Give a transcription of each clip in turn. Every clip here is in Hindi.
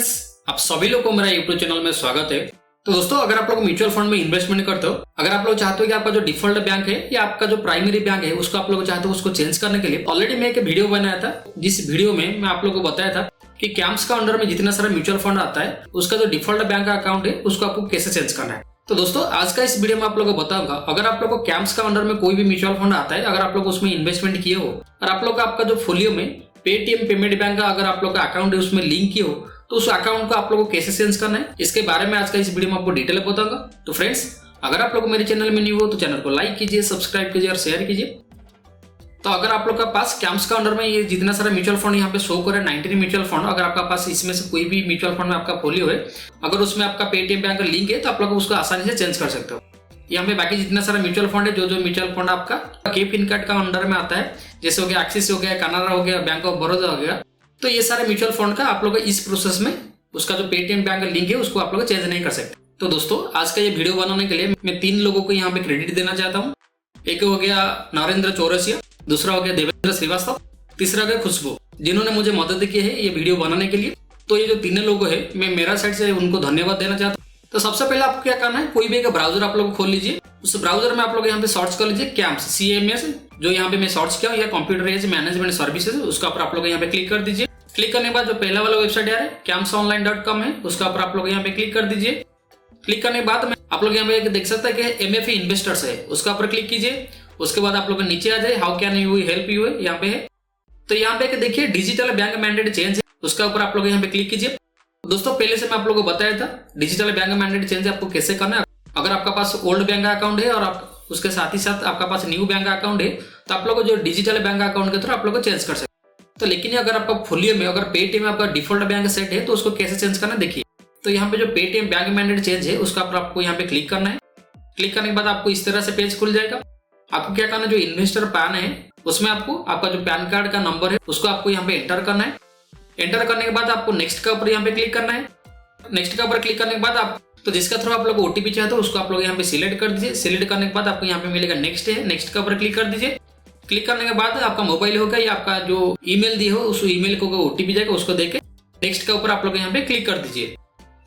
फ्रेंड्स, आप सभी लोग को मेरा यूट्यूब चैनल में स्वागत है। तो दोस्तों, अगर आप लोग म्यूचुअल फंड में इन्वेस्टमेंट करते हो, अगर आप लोग चाहते हो कि आपका जो डिफॉल्ट बैंक है या आपका जो प्राइमरी बैंक है उसको आप लोग चाहते हो उसको चेंज करने के लिए, ऑलरेडी मैं एक वीडियो बनाया था। जिस वीडियो में मैं आप लोगों को बताया था कि कैम्प्स का अंडर में जितना सारा म्यूचुअल फंड आता है उसका जो डिफॉल्ट बैंक का अकाउंट है उसको आपको कैसे चेंज करना है। तो दोस्तों, आज का इस वीडियो में आप लोगों को बताऊंगा, अगर आप लोग को कैम्प्स का अंडर में कोई भी म्यूचुअल फंड आता है, अगर आप लोग उसमें इन्वेस्टमेंट किए हो और आप लोग आपका जो फोलियो में पेटीएम पेमेंट बैंक का अगर आप लोग का अकाउंट है उसमें लिंक किए हो, तो उस अकाउंट को आप लोगों को कैसे चेंज करना है, इसके बारे में आज का इस वीडियो में आपको डिटेल में बताऊंगा। तो फ्रेंड्स, अगर आप लोग मेरे चैनल में न्यू हो तो चैनल को लाइक कीजिए, सब्सक्राइब कीजिए और शेयर कीजिए। तो अगर आप लोग का पास कैम्प्स का अंडर में ये जितना सारा म्यूचुअल फंड यहाँ पे शो करे 19 म्यूचुअल फंड, अगर आपका पास इसमें से कोई भी म्यूचुअल फंड में आपका फोलियो है, अगर उसमें आपका पेटीएम बैंक का लिंक है तो आप लोग उसको आसानी से चेंज कर सकते हो। यहाँ पे बाकी जितना सारा म्यूचुअल फंड है, जो म्यूचुअल फंड आपका के फिनकार्ड का अंडर में आता है, जैसे हो गया एक्सिस हो गया, कनाडा हो गया, बैंक ऑफ बड़ौदा हो गया, तो ये सारे म्यूचुअल फंड का आप लोग इस प्रोसेस में उसका जो पेटीएम बैंक का लिंक है उसको आप लोग चेंज नहीं कर सकते। तो दोस्तों, आज का ये वीडियो बनाने के लिए मैं 3 लोगों को यहाँ पे क्रेडिट देना चाहता हूँ। एक हो गया नरेंद्र चौरसिया, दूसरा हो गया देवेंद्र श्रीवास्तव, तीसरा हो गया खुशबू, जिन्होंने मुझे मदद की है ये वीडियो बनाने के लिए। तो ये जो तीनों लोग है, मैं मेरा साइड से उनको धन्यवाद देना चाहता हूँ। तो सबसे पहले आपको क्या करना है, कोई भी एक ब्राउजर आप लोग खोल लीजिए, उस ब्राउजर में आप लोग यहाँ पे सर्च कर लीजिए कैम्प्स, CMS, जो यहाँ पे मैं सर्च किया या कंप्यूटर एज मैनेजमेंट सर्विसेज, उसका ऊपर आप लोग यहाँ पे क्लिक कर दीजिए। क्लिक करने के बाद जो पहला वाला वेबसाइट है campsonline.com है, उसका ऊपर आप लोग यहाँ पे क्लिक कर दीजिए। क्लिक करने के बाद में आप लोग यहाँ पे देख सकते हैं कि MFA इन्वेस्टर्स है, उसका ऊपर क्लिक कीजिए। उसके बाद आप लोग नीचे आ जाए, how can you help you है यहाँ पे है। तो यहाँ पे देखिए डिजिटल बैंक मैंडेट चेंज है, उसका ऊपर आप लोग यहाँ पे क्लिक कीजिए। दोस्तों, पहले से मैं आप लोगों को बताया था डिजिटल बैंक मैंडेट चेंज आपको कैसे करना है। अगर आपका पास ओल्ड बैंक अकाउंट है और आप उसके साथ ही साथ आपका पास न्यू बैंक अकाउंट है, तो आप लोग जो डिजिटल बैंक अकाउंट के थ्रू आप लोग चेंज कर सकते हैं। तो लेकिन अगर आपका फोलियो में अगर पेटीएम में आपका डिफॉल्ट बैंक सेट है तो उसको कैसे चेंज करना है देखिए। तो यहाँ पे जो पेटीएम बैंक मैंडेट चेंज है उसका आपको यहाँ पे क्लिक करना है। क्लिक करने के बाद आपको इस तरह से पेज खुल जाएगा। आपको क्या करना है, जो इन्वेस्टर पैन है उसमें आपको आपका जो पैन कार्ड का नंबर है उसको आपको यहाँ पे एंटर करना है। एंटर करने के बाद आपको नेक्स्ट का ऊपर यहाँ पे क्लिक करना है। नेक्स्ट का ऊपर क्लिक करने के बाद आप तो जिसका थ्रू आप लोग ओटीपी चाहते हो उसको आप लोग यहाँ पे सिलेक्ट कर दीजिए। सिलेक्ट करने के बाद आपको यहाँ पे मिलेगा नेक्स्ट है, नेक्स्ट का ऊपर क्लिक कर दीजिए। क्लिक करने के बाद आपका मोबाइल होगा या आपका जो ईमेल दिए हो उस ईमेल को ओटीपी जाएगा, उसको देके नेक्स्ट के ऊपर आप लोग यहाँ पे क्लिक कर दीजिए।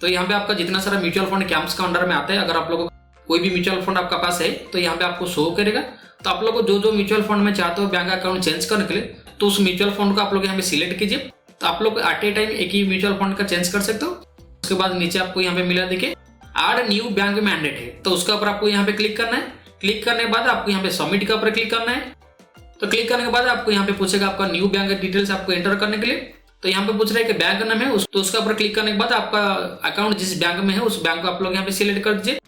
तो यहाँ पे आपका जितना सारा म्यूचुअल फंड कैम्प्स का अंडर में आता है, अगर आप लोगों को कोई भी म्यूचुअल फंड आपका पास है तो यहाँ पे आपको शो करेगा। तो आप लोग जो म्यूचुअल फंड में चाहते हो बैंक अकाउंट चेंज करने के लिए, तो उस म्यूचुअल फंड को आप लोग यहाँ पे सिलेक्ट कीजिए। तो आप लोग एट ए टाइम एक ही म्यूचुअल फंड का चेंज कर सकते हो। उसके बाद नीचे आपको यहाँ पे मिला देखिए ऐड न्यू बैंक मैंडेट है, तो उसका ऊपर आपको यहाँ पे क्लिक करना है। क्लिक करने के बाद आपको यहाँ पे सबमिट का ऊपर क्लिक करना है। तो क्लिक करने के बाद आपको यहाँ पे पूछेगा आपका न्यू बैंक डिटेल्स आपको एंटर करने के लिए। तो यहाँ पे पूछ रहा है कि बैंक नाम है, तो उसका ऊपर क्लिक करने के बाद आपका अकाउंट जिस बैंक में है उस बैंक को आप लोग यहाँ पे सिलेक्ट कर दीजिए।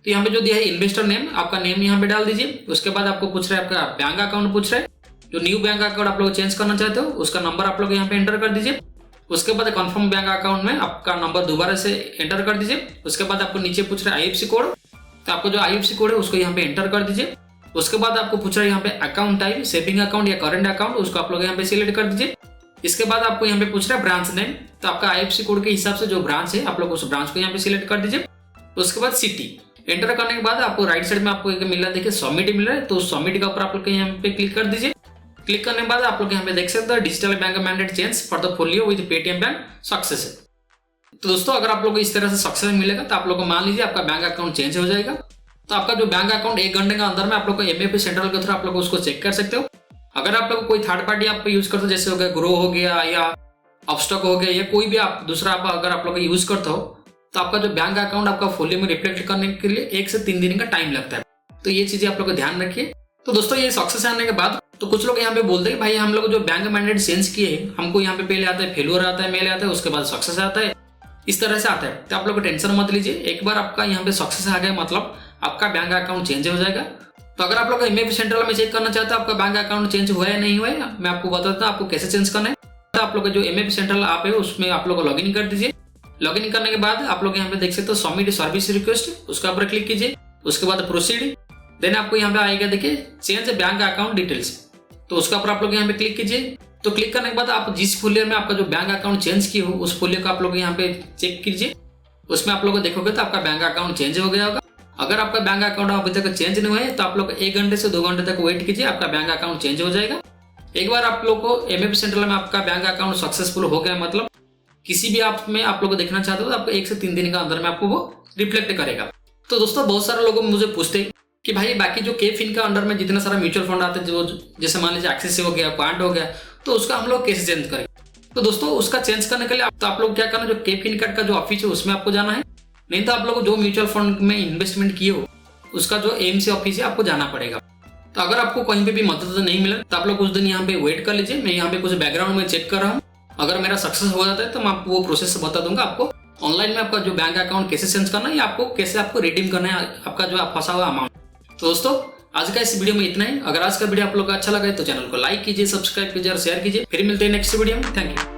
तो यहाँ पे जो दिया है इन्वेस्टर नेम, आपका नेम यहाँ पे डाल दीजिए। उसके बाद आपको पूछ रहा है आपका बैंक अकाउंट पूछ रहा है, जो न्यू बैंक अकाउंट आप लोग चेंज करना चाहते हो उसका नंबर आप लोग यहाँ पे एंटर कर दीजिए। उसके बाद कंफर्म बैंक अकाउंट में आपका नंबर दोबारा से एंटर कर दीजिए। उसके बाद आपको नीचे पूछ रहा है IFSC कोड, तो आपको जो IFSC कोड है उसको यहाँ पे एंटर कर दीजिए। उसके बाद आपको पूछ रहा है यहाँ पे अकाउंट टाइप, सेविंग अकाउंट या करंट अकाउंट, उसको आप लोग यहाँ पे सिलेक्ट कर दीजिए। इसके बाद आपको यहाँ पे पूछ रहा है ब्रांच नेम, तो आपका IFSC कोड के हिसाब से जो ब्रांच है आप लोग उस ब्रांच को यहाँ पे सिलेक्ट कर दीजिए। उसके बाद सिटी एंटर करने के बाद आपको राइट साइड में आपको एक मिल रहा है देखिए सबमिट मिल रहा है, तो सबमिट का ऊपर आप लोग यहाँ पे क्लिक कर दीजिए। क्लिक करने के बाद आप लोग यहाँ पे देख सकते हो digital bank mandate change for the folio with Paytm bank success है। तो दोस्तों, अगर आप लोग को इस तरह से सक्सेस मिलेगा तो आप लोग को मान लीजिए आपका बैंक अकाउंट चेंज हो जाएगा। तो आपका जो बैंक अकाउंट 1 घंटे के अंदर में आप लोग को MFA सेंट्रल के थ्रू आप लोग उसको चेक कर सकते हो। अगर आप लोग कोई थर्ड पार्टी आप यूज करते हो, जैसे हो गया ग्रो हो गया या अपस्टॉक हो गया या कोई भी आप दूसरा आप अगर आप लोग यूज करते हो, तो आपका जो बैंक अकाउंट आपका फोलियो में रिफ्लेक्ट करने के लिए 1 से 3 दिन का टाइम लगता है। तो ये चीजें आप लोग को ध्यान रखिए। तो दोस्तों, ये सक्सेस आने के बाद तो कुछ लोग यहाँ पे बोलते हैं भाई हम लोग जो बैंक मैंडेट चेंज किए हैं, हमको यहाँ पे पहले आता है फेल्योर आता है, मेल आता है, उसके बाद सक्सेस आता है, इस तरह से आता है। तो आप लोग टेंशन मत लीजिए, एक बार आपका यहाँ पे सक्सेस आ गया मतलब आपका बैंक अकाउंट चेंज हो जाएगा। तो अगर आप लोग MFA सेंट्रल में चेक करना चाहते हो आपका बैंक अकाउंट चेंज हुआ है नहीं हुआ है, मैं आपको बताता हूँ आपको कैसे चेंज करना है। तो आप लोग जो MFA सेंट्रल ऐप है उसमें आप लोग लॉगिन कर दीजिए। लॉगिन करने के बाद आप लोग यहाँ पे देख सकते हो सबमिट सर्विस रिक्वेस्ट, उसका ऊपर क्लिक कीजिए। उसके बाद प्रोसीड, देन आपको यहाँ पे आएगा देखिए चेंज बैंक अकाउंट डिटेल्स, तो उसका ऊपर आप लोग यहाँ पे क्लिक कीजिए। तो क्लिक करने के बाद आप जिस फोलियो में आपका जो बैंक अकाउंट चेंज किए हो उस फोलियो को आप लोग यहाँ पे चेक कीजिए। उसमें आप लोग देखोगे तो आपका बैंक अकाउंट चेंज हो गया होगा। अगर आपका बैंक अकाउंट अभी तक चेंज नहीं हुआ है तो आप लोग 1 घंटे से 2 घंटे तक वेट कीजिए, आपका बैंक अकाउंट चेंज हो जाएगा। एक बार आप लोग को MFA सेंट्रल में आपका बैंक अकाउंट सक्सेसफुल हो गया मतलब किसी भी ऐप में आप लोग को देखना चाहते हो तो आपको 1 से 3 दिन का अंदर में आपको वो रिफ्लेक्ट करेगा। तो दोस्तों बहुत सारे लोग मुझे पूछते हैं कि भाई बाकी जो केफिन का अंडर में जितना सारा म्यूचुअल फंड आते हैं, जो जैसे मान लीजिए एक्सिस हो गया, पॉइंट हो गया, तो उसका हम लोग कैसे चेंज करें। तो दोस्तों उसका चेंज करने के लिए आप लोग क्या करना, जो केफिन का जो ऑफिस है उसमें आपको जाना है, नहीं तो आप लोग जो म्यूचुअल फंड में इन्वेस्टमेंट किए हो उसका जो एएमसी ऑफिस है आपको जाना पड़ेगा। तो अगर आपको कहीं पे भी मदद नहीं मिला तो आप लोग कुछ दिन यहाँ पे वेट कर लीजिए। मैं यहाँ पे कुछ बैकग्राउंड में चेक कर रहा हूँ, अगर मेरा सक्सेस हो जाता है तो मैं आपको वो प्रोसेस बता दूंगा। आपको ऑनलाइन में आपका जो बैंक अकाउंट कैसे चेंज करना है या आपको कैसे आपको रिडीम करना है आपका जो फंसा हुआ अमाउंट। तो दोस्तों आज का इस वीडियो में इतना ही। अगर आज का वीडियो आप लोग को अच्छा लगा है तो चैनल को लाइक कीजिए, सब्सक्राइब कीजिए और शेयर कीजिए। फिर मिलते हैं नेक्स्ट वीडियो में। Thank you.